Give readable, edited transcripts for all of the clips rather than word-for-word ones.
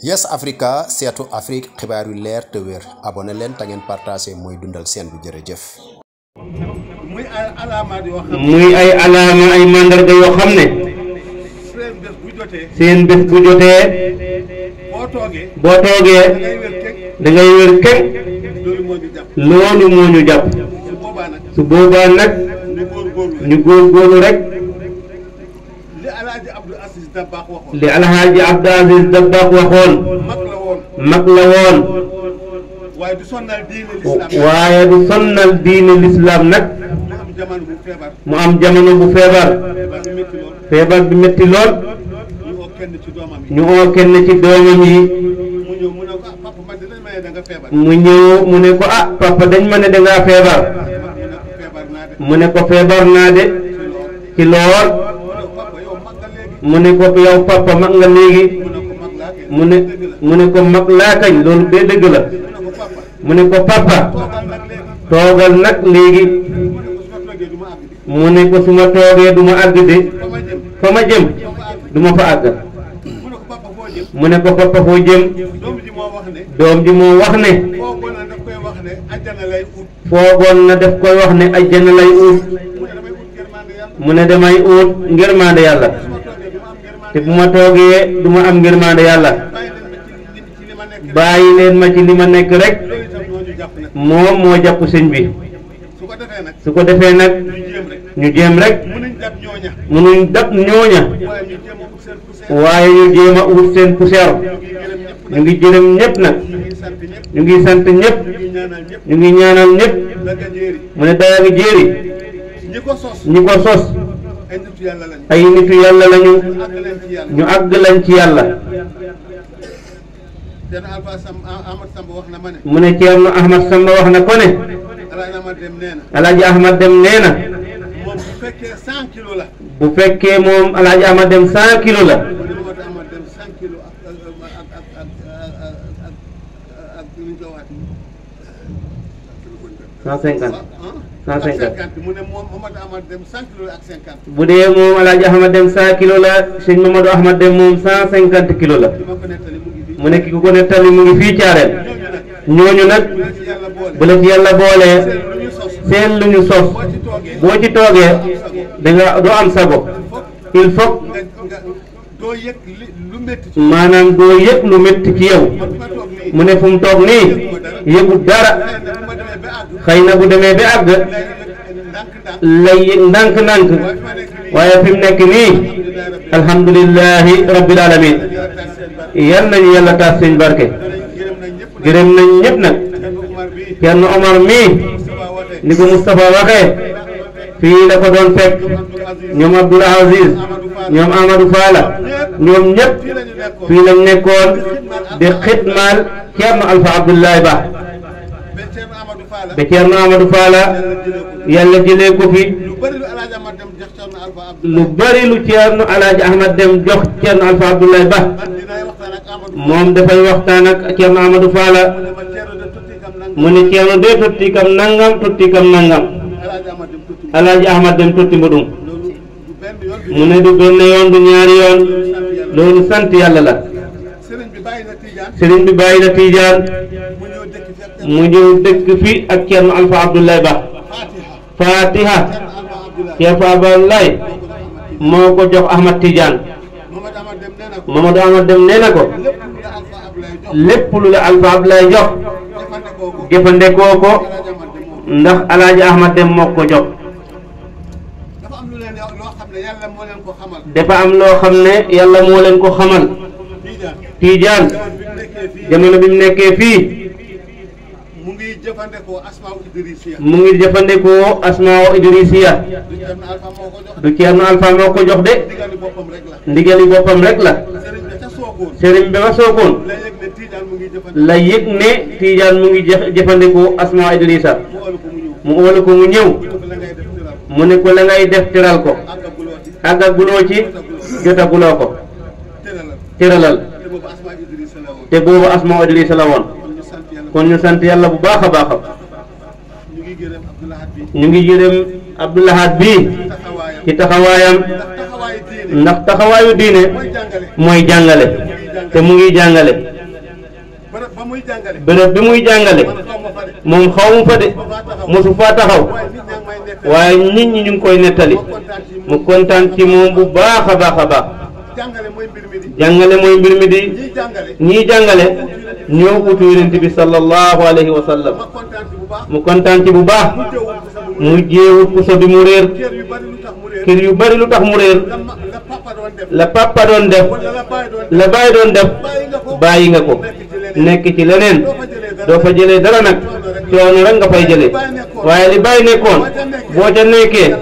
Yes Africa seetu Afrique xibaar yu leer te wér abonné leen te ngeen partagé mooy dundal seen bi jërëjëf. muy ay alaama ay mandarga yoo xam ne seen bés bu jotee boo toogee da ngay wér keng loolu moo ñu jàpp su boobaa nag ñu góorgóorlu rek li alhaaji Abdou Aziz Dabakh waxoon mag la woon waaye du sonnal diine l'islam nag mu am jamono bu feebar bi métti lool ñu oo kenn ci doomam yi mu ñëw mu ne ko ah papa dañ ma ne dangaa feebar mu ne ko feebar naa de ci lool mu ne ko yow papa mag nga léegi mu ne ko mag laa kañ loolu bee dëgg la mu ne ko papa toogal nag léegi mu ne ko su ma toogee du ma àgg de fa ma jëm du ma fa àgg mu ne ko papa foo jëm doom ji moo wax ne foogoon na daf koy wax ne ajjana lay ut mu ne damay ut ngërmande yàlla te bu ma toogee du ma am ngërmande yàlla bàyyi leen ma ci li ma nekk rek moom moo jàpp sëñ bi su ko defee nag ñu jéem rek munuñ dab ñooña waaye ñu jéem a ut seen poussière ñu ngi jërëm ñëpp nag ñu ngi sant ñëpp ñu ngi ñaanal ñëpp mu ne daya ngi jéeri ñi ko sos ay nitu yàlla lañu ñu àgg lañ ci yàlla mu ne Ceerno Ahmad Samba wax na ko ne Alaaji Ahmad Dem nee na bu fekkee moom Alaaji Ahmad Dem 100 kilos la bu dee moom Alaaji Ahmad Dem 100 kilos la sëñ Mamadou Ahmad Dem moom 150 kilos la mu ne ki ko nettali mu ngi fii Caareen ñooñu nag bu la ci yàlla boolee seen lu ñu sos boo ci toogee danga doo am sago il faut maanaam doo yëg lu métti ci yow mu ne fu mu toog nii yëgut dara xëy na bu demee ba àgg lay yëg ndànk-ndànk waaye fi mu nekk nii alhamdulillahi rabbil alamin yal nañu yàlla taas seen barke gërëm nañ ñëpp nag Ceerno Omar mii ni ko Moustapha waxee fii la ko doon fekk ñoom Abdoul Aziz ñoom Amadou Fala ñoom ñëpp fii lañ nekkoon di xitmaal Ceerno Alpha Abdoulaye Ba ba Ceerno Amadou Fala yàlla jëlee ko fi lu bari lu Ceerno Alaaji Ahmad Dem jox Ceerno Alpha Abdoulaye Ba moom dafay waxtaan ak Ceerno Amadou Fala mu ne Ceerno de totti kam nangam Alaaji Ahmad Dem totti mbudum mu ne du benn yoon du ñaari yoon loolu sant yàlla la sëriñ bi bàyyi na Tiijaan mu ñëw dëkk fi ak Ceerno Alpha Abdoulaye Ba Fatiha Ceerno Abdoulaye moo ko jox Ahmad Tiijaan Mamadou Ahmad Dem nee na ko lépp lu la Alpha Abdoulaye jox jëfandikoo ko ndax Alaaji Ahmad Dem moo ko jox dafa am loo xam ne yàlla moo leen ko xamal Tiijaan jamono bi mu nekkee fii mu ngi jëfandikoo asmaa Idrisiya du Ceerno Alpha moo ko jox de ndigali boppam rek la sëriñ bi ma sookoon la yëg ne Tiijaan mu ngi jëfandikoo asmaa Idrisa mu óolu ko mu ñëw mu ne ko la ngay def teral ko àggaguloo ci jotaguloo ko teralal te boobu asmaa Idrisa la woon kon ñu sant yàlla bu baax a baax ñu ngi gërëm Abdoul Ahad bii ci taxawaayam ndax taxawaayu diine mooy jàngale te mu ngi jàngale bërëb bi muy jàngale moom xaw mu fa de mosu faa taxaw waaye nit ñi ñu ngi koy nettali mu kontaan ci moom bu baax a baax a baax jàngale mooy mbir mi di ñii jàngale ñoo utu yonent bi sallallahu alayhi wa sallam mu kontaan ci bu baax mu jéewut puso bi mu réer kër yu bari lu tax mu réer la papa doon def la baay doon def bàyyi nga ko nekk ci leneen doo fa jëlee dara nag coono rek nga fay jëlee waaye li bàyyi nekkoon boo ca nekkee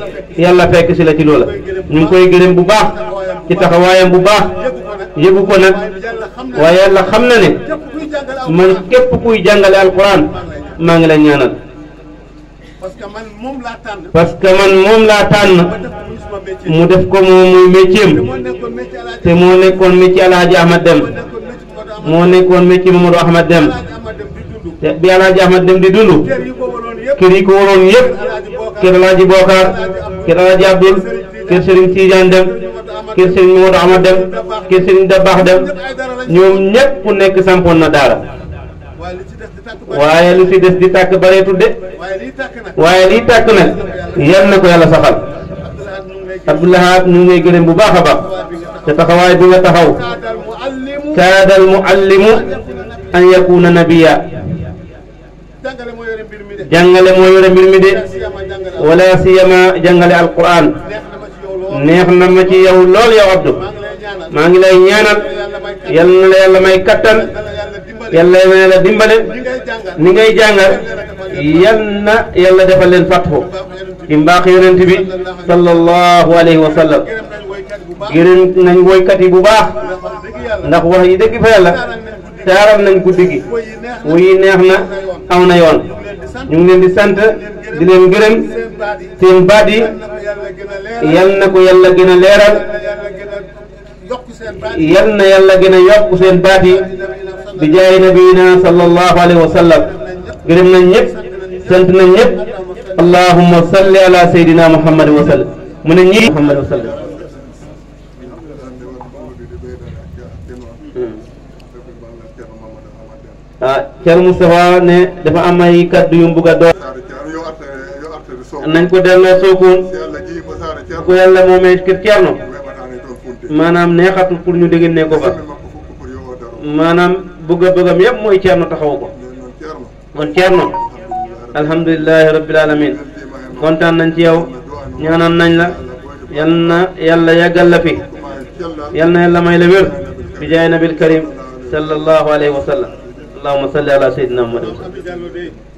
yàlla fekk si la ci loola ñu ngi koy gërëm bu baax ci taxawaayam bu baax yëgu ko nag waaye yàlla xam na ne man képp kuy jàngale alquran maa ngi la ñaanal parce que man moom laa tànn mu def ko moom muy métier te moo nekkoon métier Alhaji Ahmad Dem moo nekkoon métier Mamadou Ahmad Dem te bi Alhaji Ahmad Dem di dund kër yi ko waroon yëpp kër Alhaji Bokar kër Alhaji Abdul kër Serigne Tidiane Dem kër Serigne Mamadou Ahmad Dem kër Serigne Dabax Dem ñoom ñëpp ku nekk sampoon na daara waaye lu ci des di tàkk bareetul de waaye liy tàkk nag yal na ko yàlla saxal Abdoulahat ñu ngay gërëm bu baax a baax te taxawaay bi nga taxaw kaadal muallimu an yakuna nabiya jàngale moo yore mbir mi de wala siyama jàngale alquran neex na ma ci yow lool yow Abdou maa ngi lay ñaanal yal na la yàlla may kattan yàlla na la dimbale ni ngay jàngal yal na yàlla defal leen fatxu ci mbaax yonent bi sallallahu alayhi wa sallam gërëm nañ woykat yi bu baax ndax wax yi dëgg fa yàlla taaral nañ guddi gi wuyi neex na aw na yoon ñu ngi leen di sant di leen gërëm seen baat yi yal na ko yàlla gën a leeral yal na yàlla gën a yokk seen baat yi bi jaay nabiyina sallallahu alayhi wa sallam gërëm nañ ñëpp sant nañ ñëpp allahumma salli ala sayyidina muhammad wa sallam mu ne ñii muhammad wa sallam Thierno Moustapha ne dafa am ay kaddu yu mu bugg a doon nañ ko delloo Sokone bu ko yàlla moomee kër Thierno maanaam neexatul pour ñu dégg ne ko fa maanaam bëgg-bëggam yëpp mooy Thierno taxawu ko kon Thierno alhamdulilahi rabbil alamin kontaan nañ ci yow ñaanal nañ la yal na yàlla yàggal la fi yal na yàlla may la wér bi jaay nabil karim sallallahu alayhi wa sallam allahumma salli ala sayyidina muhammad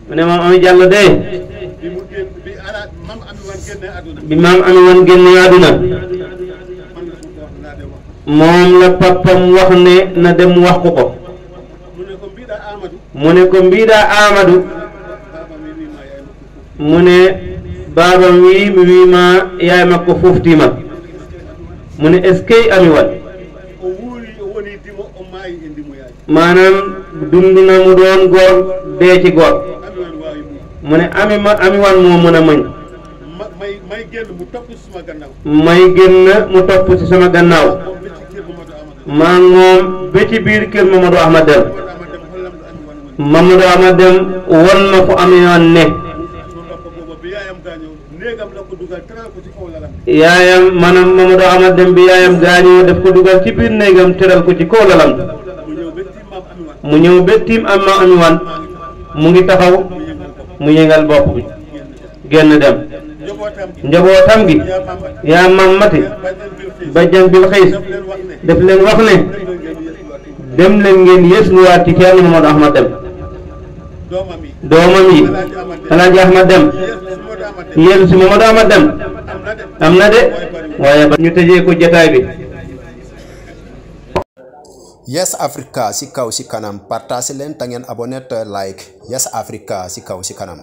mu ne maam Ami Diallo de bi maam Ami wan génne àdduna moom la papam wax ne na dem wax ko ko mu ne ko mbiɗa Amadou mu ne babam wi mi wima yaay makko foftima mu ne est-ce que Ami wan maanaam dund na mu doon góor dee ci góor mu ne Ami wan moo mën a muñ may génn mu topp ci sama gannaaw maa moom ba ci biir kër Mamadou Ahmad Dem Mamadou Ahmad Dem won na fu Ami wan ne yaayam maanaam Mamadou Ahmad Dem bi yaayam gaañoo daf ko dugal ci biir néegam teral ko ci kaw lalam mu ñëw ba tiim am ma Ami wan mu ngi taxaw mu yëngal bopp bi génn dem njabootam gi yaa mam mati bajjan bil xiis def leen wax ne dem leen ngeen yéesluwaat ci Thierno Mamadou Ahmad Dem doomam yi Alhaji Ahmad Dem yéen si Mamadou Ahmad Dem am na de waaye ba ñu tëjee ko jotaay bi. Yes Africa si kaw si kanam partage leen ta ngeen abonné te like Yes Africa si kaw si kanam.